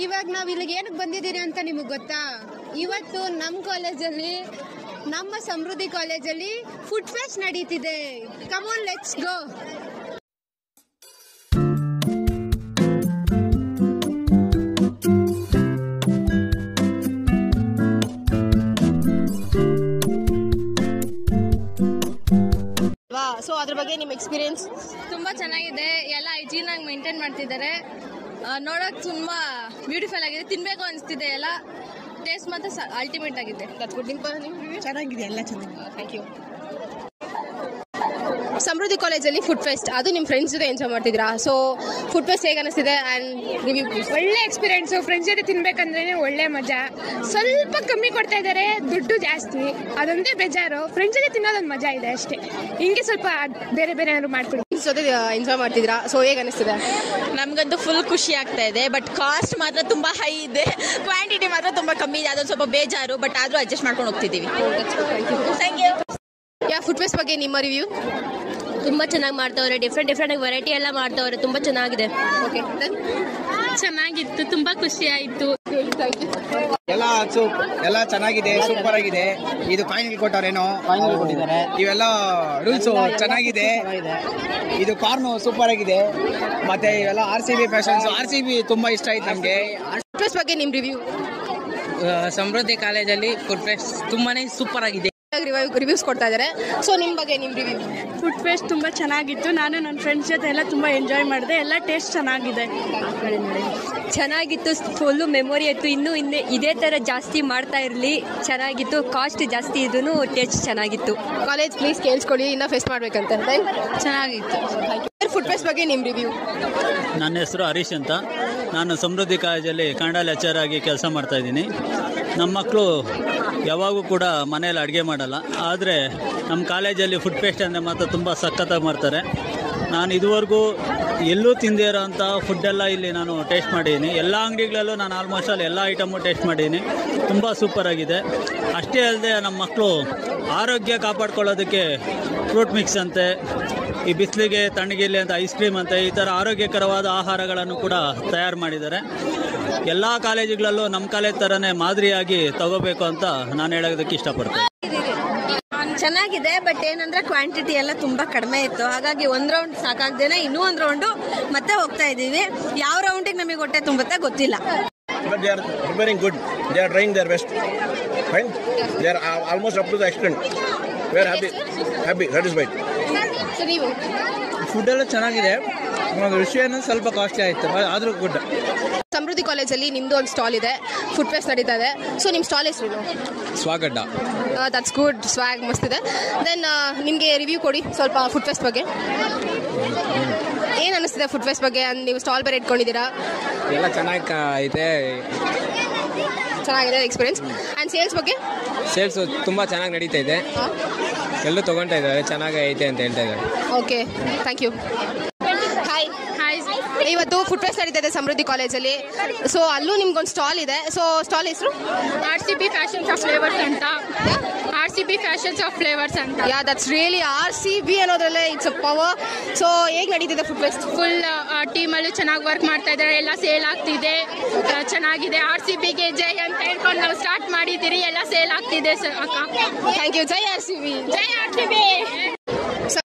ಇವಾಗ ನಾವ್ ಇಲ್ಲಿಗೆ ಏನಕ್ಕೆ ಬಂದಿದ್ದೀರಿ ಅಂತ ನಿಮಗೆ ಗೊತ್ತಾ? ಇವತ್ತು ನಮ್ಮ ಕಾಲೇಜಲ್ಲಿ, ನಮ್ಮ ಸಮೃದ್ಧಿ ಕಾಲೇಜಲ್ಲಿ ಫುಡ್ ಫೆಸ್ಟ್ ನಡೀತಿದೆ. Come on, let's go. So ಅದ್ರ ಬಗ್ಗೆ ನಿಮ್ಮ ಎಕ್ಸ್ಪೀರಿಯನ್ಸ್? ತುಂಬಾ ಚೆನ್ನಾಗಿದೆ, ಎಲ್ಲ ಹೈಜೀನ್ ಆಗಿ ಮೇಂಟೈನ್ ಮಾಡ್ತಿದ್ದಾರೆ. ನೋಡೋಕೆ ತುಂಬಾ ಬ್ಯೂಟಿಫುಲ್ ಆಗಿದೆ, ತಿನ್ಬೇಕು ಅನಿಸ್ತಿದೆ. ಎಲ್ಲ ಟೇಸ್ಟ್ ಮಾತ್ರ ಅಲ್ಟಿಮೇಟ್ ಆಗಿದೆ. ಚೆನ್ನಾಗಿದೆ, ಎಲ್ಲ ಚೆನ್ನಾಗಿದೆ. Thank you. ಸಮೃದ್ಧಿ ಕಾಲೇಜಲ್ಲಿ ಫುಡ್ ಫೆಸ್ಟ್, ಅದು ನಿಮ್ಮ ಫ್ರೆಂಡ್ಸ್ ಜೊತೆ ಎಂಜಾಯ್ ಮಾಡ್ತಿದ್ರಾ? ಸೊ ಫುಡ್ ಫೆಸ್ಟ್ ಹೇಗೆ ಅನಿಸ್ತಿದೆ ಆ್ಯಂಡ್ ರಿವ್ಯೂ? ಒಳ್ಳೆ ಎಕ್ಸ್ಪೀರಿಯನ್ಸು. ಫ್ರೆಂಡ್ಸ್ ಜೊತೆ ತಿನ್ಬೇಕಂದ್ರೆ ಒಳ್ಳೆ ಮಜಾ. ಸ್ವಲ್ಪ ಕಮ್ಮಿ ಕೊಡ್ತಾ ಇದ್ದಾರೆ, ದುಡ್ಡು ಜಾಸ್ತಿ, ಅದೊಂದೇ ಬೇಜಾರು. ಫ್ರೆಂಡ್ಸ್ ಜೊತೆ ತಿನ್ನೋದೊಂದು ಮಜಾ ಇದೆ ಅಷ್ಟೇ. ಹಿಂಗೆ ಸ್ವಲ್ಪ ಬೇರೆ ಬೇರೆ ಏನಾದ್ರು ಮಾಡ್ಕೊಡಿ. ಜೊತೆ ಎಂಜಾಯ್ ಮಾಡ್ತಿದ್ರಾ? ಸೊ ಹೇಗೆ ಅನಿಸ್ತಿದೆ? ನಮಗಂತೂ ಫುಲ್ ಖುಷಿ ಆಗ್ತಾ ಇದೆ. ಬಟ್ ಕಾಸ್ಟ್ ಮಾತ್ರ ತುಂಬಾ ಹೈ ಇದೆ, ಕ್ವಾಂಟಿಟಿ ಮಾತ್ರ ತುಂಬಾ ಕಮ್ಮಿ ಇದೆ. ಅದೊಂದು ಸ್ವಲ್ಪ ಬೇಜಾರು, ಬಟ್ ಆದ್ರೂ ಅಡ್ಜಸ್ಟ್ ಮಾಡ್ಕೊಂಡು ಹೋಗ್ತಿದ್ದೀವಿ. Thank you. Yeah, food fest ಬಗ್ಗೆ ನಿಮ್ಮ ರಿವ್ಯೂ? ತುಂಬಾ ಚೆನ್ನಾಗಿ ಮಾಡ್ತವ್ರೆ, ಡಿಫ್ರೆಂಟ್ ಆಗಿ ವೆರೈಟಿ ಎಲ್ಲ ಮಾಡ್ತವ್ರೆ, ತುಂಬಾ ಚೆನ್ನಾಗಿದೆ. ಓಕೆ, ಚೆನ್ನಾಗಿತ್ತು, ತುಂಬಾ ಖುಷಿ ಆಯ್ತು. ಎಲ್ಲ ಚೆನ್ನಾಗಿದೆ, ಸೂಪರ್ ಆಗಿದೆ. ಇದು ಕಾಯಿನ್ ಕೊಟ್ಟವ್ರೇನೋ, ಇವೆಲ್ಲ ರೂಲ್ಸ್ ಚೆನ್ನಾಗಿದೆ. ಇದು ಕಾರ್ನು ಸೂಪರ್ ಆಗಿದೆ. ಮತ್ತೆ ಇವೆಲ್ಲ RCB ಫ್ಯಾಷನ್ಸ್, RCB ತುಂಬಾ ಇಷ್ಟ ಆಯ್ತು ನಮ್ಗೆ. ಫುಡ್ ಫೆಸ್ಟ್ ಬಗ್ಗೆ ನಿಮ್ಮ ರಿವ್ಯೂ? ಸಮೃದ್ಧಿ ಕಾಲೇಜಲ್ಲಿ ಫುಡ್ ಫೆಸ್ಟ್ ತುಂಬಾನೇ ಸೂಪರ್ ಆಗಿದೆ. ರಿವ್ಯೂಸ್ ಕೊಡ್ತಾ ಇದ್ದಾರೆ. ಸೊ ನಿಮ್ಮ ಬಗ್ಗೆ ನಿಮ್ಮ ರಿವ್ಯೂ? ಫುಡ್ ಫೆಸ್ಟ್ ತುಂಬಾ ಚೆನ್ನಾಗಿತ್ತು. ನಾನು ನನ್ನ ಫ್ರೆಂಡ್ಸ್ ಜೊತೆ ಎಲ್ಲ ತುಂಬಾ ಎಂಜಾಯ್ ಮಾಡಿದೆ. ಎಲ್ಲ ಟೇಸ್ಟ್ ಚೆನ್ನಾಗಿದೆ. ಚೆನ್ನಾಗಿತ್ತು, ಫುಲ್ಲು ಮೆಮೊರಿ ಆಯ್ತು. ಇನ್ನೂ ಇದೇ ತರ ಜಾಸ್ತಿ ಮಾಡ್ತಾ ಇರಲಿ. ಚೆನ್ನಾಗಿತ್ತು, ಕಾಸ್ಟ್ ಜಾಸ್ತಿ ಇದೂ ಟೇಸ್ಟ್ ಚೆನ್ನಾಗಿತ್ತು. ಕಾಲೇಜ್ ಪ್ಲೀಸ್ ಕೇಳಿಸ್ಕೊಳ್ಳಿ, ಇನ್ನೂ ಫೆಸ್ಟ್ ಮಾಡ್ಬೇಕಂತ. ಚೆನ್ನಾಗಿತ್ತು. ಫುಡ್ ಫೆಸ್ಟ್ ಬಗ್ಗೆ ನಿಮ್ಮ ರಿವ್ಯೂ? ನನ್ನ ಹೆಸರು ಹರೀಶ್ ಅಂತ. ನಾನು ಸಮೃದ್ಧಿ ಕಾಲೇಜಲ್ಲಿ ಕನ್ನಡ ಲೆಕ್ಚರ್ ಆಗಿ ಕೆಲಸ ಮಾಡ್ತಾ ಇದ್ದೀನಿ. ನಮ್ಮ ಮಕ್ಕಳು ಯಾವಾಗೂ ಕೂಡ ಮನೇಲಿ ಅಡುಗೆ ಮಾಡಲ್ಲ, ಆದರೆ ನಮ್ಮ ಕಾಲೇಜಲ್ಲಿ ಫುಡ್ ಫೆಸ್ಟ್ ಅಂದರೆ ಮಾತ್ರ ತುಂಬ ಸಖತ್ತಾಗಿ ಮಾಡ್ತಾರೆ. ನಾನು ಇದುವರೆಗೂ ಎಲ್ಲೂ ತಿಂದೇ ಇರೋಂಥ ಫುಡ್ಡೆಲ್ಲ ಇಲ್ಲಿ ನಾನು ಟೇಸ್ಟ್ ಮಾಡಿದ್ದೀನಿ. ಎಲ್ಲ ಅಂಗಡಿಗಳಲ್ಲೂ ನಾನು ಆಲ್ಮೋಸ್ಟ್ ಅಲ್ಲಿ ಎಲ್ಲ ಐಟಮು ಟೇಸ್ಟ್ ಮಾಡಿದ್ದೀನಿ. ತುಂಬ ಸೂಪರಾಗಿದೆ. ಅಷ್ಟೇ ಅಲ್ಲದೆ ನಮ್ಮ ಮಕ್ಕಳು ಆರೋಗ್ಯ ಕಾಪಾಡ್ಕೊಳ್ಳೋದಕ್ಕೆ ಫ್ರೂಟ್ ಮಿಕ್ಸ್ ಅಂತೆ, ಈ ಬಿಸಿಲಿಗೆ ತಣ್ಣಗಿರಲಿ ಅಂತ ಐಸ್ ಕ್ರೀಮ್ ಅಂತೆ, ಈ ಥರ ಆರೋಗ್ಯಕರವಾದ ಆಹಾರಗಳನ್ನು ಕೂಡ ತಯಾರು ಮಾಡಿದ್ದಾರೆ. ಎಲ್ಲ ಕಾಲೇಜುಗಳಲ್ಲೂ ನಮ್ಮ ಕಾಲೇಜ್ ಥರನೇ ಮಾದರಿಯಾಗಿ ತಗೋಬೇಕು ಅಂತ ನಾನು ಹೇಳೋದಕ್ಕೆ ಇಷ್ಟಪಡ್ತೇನೆ. ಚೆನ್ನಾಗಿದೆ, ಬಟ್ ಏನಂದ್ರೆ ಕ್ವಾಂಟಿಟಿ ಎಲ್ಲ ತುಂಬಾ ಕಡಿಮೆ ಇತ್ತು. ಹಾಗಾಗಿ ಒಂದ್ ರೌಂಡ್ ಸಾಕಾಗ್ದೇನೆ ಇನ್ನೂ ಒಂದ್ ರೌಂಡು ಮತ್ತೆ ಹೋಗ್ತಾ ಇದೀವಿ. ಯಾವ ರೌಂಡಿಗೆ ನಮಗೆ ಹೊಟ್ಟೆ ತುಂಬುತ್ತೆ ಗೊತ್ತಿಲ್ಲ. But they are preparing good. They are trying their best. Fine. They are almost up to the extent. We are happy, satisfied. Food ಎಲ್ಲ ಚೆನ್ನಾಗಿದೆ. ವಿಷಯನೂ ಸ್ವಲ್ಪ ಕಾಸ್ಟ್ಲಿ ಆಯ್ತು, ಆದ್ರೂ ಗುಡ್. ಸಮೃದ್ಧಿ ಕಾಲೇಜಲ್ಲಿ ನಿಮ್ದು ಒಂದು ಸ್ಟಾಲ್ ಇದೆ, ಫುಡ್ ಫೆಸ್ಟ್ ನಡೀತಾ ಇದೆ. ಸೊ ನಿಮ್ಮ ಸ್ಟಾಲ್ ಹೆಸರು? ಸ್ವಾಗಡ್ಡ. ದಟ್ಸ್ ಗುಡ್, ಸ್ವಾಗ್ ಮಸ್ತ್ ಇದೆ. ದೆನ್ ನಿಮಗೆ ರಿವ್ಯೂ ಕೊಡಿ ಸ್ವಲ್ಪ ಫುಡ್ ಫೆಸ್ಟ್ ಬಗ್ಗೆ. ಏನು ಅನ್ನಿಸ್ತಿದೆ ಫುಡ್ ಫೆಸ್ಟ್ ಬಗ್ಗೆ? ನೀವು ಸ್ಟಾಲ್ ಬೇರೆ ಇಟ್ಕೊಂಡಿದ್ದೀರಾ? ಎಲ್ಲ ಚೆನ್ನಾಗಿದೆ ಎಕ್ಸ್ಪೀರಿಯನ್ಸ್. ಆ್ಯಂಡ್ ಸೇಲ್ಸ್ ಬಗ್ಗೆ? ಸೇಲ್ಸ್ ತುಂಬ ಚೆನ್ನಾಗಿ ನಡೀತಾ ಇದೆ. ಎಲ್ಲೂ ತೊಗೊಳ್ತಾ ಇದ್ದಾರೆ, ಚೆನ್ನಾಗಿ ಐತೆ ಅಂತ ಹೇಳ್ತಾ ಇದ್ದಾರೆ. Okay, thank you. ಹಾಯ್. ಇವತ್ತು ಫುಡ್ ಫೆಸ್ಟ್ ನಡೀತಾ ಇದೆ ಸಮೃದ್ಧಿ ಕಾಲೇಜಲ್ಲಿ. ಸೊ ಅಲ್ಲೂ ನಿಮ್ಗೊಂದು ಸ್ಟಾಲ್ ಇದೆ. ಸೊ ಸ್ಟಾಲ್ ಹೆಸರು? RCB ಫ್ಯಾಷನ್ಸ್ ಆಫ್ ಫ್ಲೇವರ್ಸ್ ಅಂತ. RCB ಫ್ಯಾಷನ್ಸ್ ಆಫ್ ಫ್ಲೇವರ್ಸ್ ಅಂತ. ಯಾ, ದಟ್ಸ್ ರಿಯಲಿ RCB ಅನ್ನೋದ್ರಲ್ಲೇ ಇಟ್ಸ್ ಅ ಪವರ್. ಸೊ ಹೇಗೆ ನಡೀತಿದೆ ಫುಡ್ ಫೆಸ್ಟ್? ಫುಲ್ ಟೀಮಲ್ಲೂ ಚೆನ್ನಾಗಿ ವರ್ಕ್ ಮಾಡ್ತಾ ಇದ್ದಾರೆ, ಎಲ್ಲ ಸೇಲ್ ಆಗ್ತಿದೆ, ಚೆನ್ನಾಗಿದೆ. RCBಗೆ ಜೈ ಅಂತ ಹೇಳ್ಕೊಂಡು ನಾವು ಸ್ಟಾರ್ಟ್ ಮಾಡಿದ್ದೀರಿ, ಎಲ್ಲ ಸೇಲ್ ಆಗ್ತಿದೆ ಅಕ್ಕ. Thank you. ಜೈ RCB. ಜೈ RCB.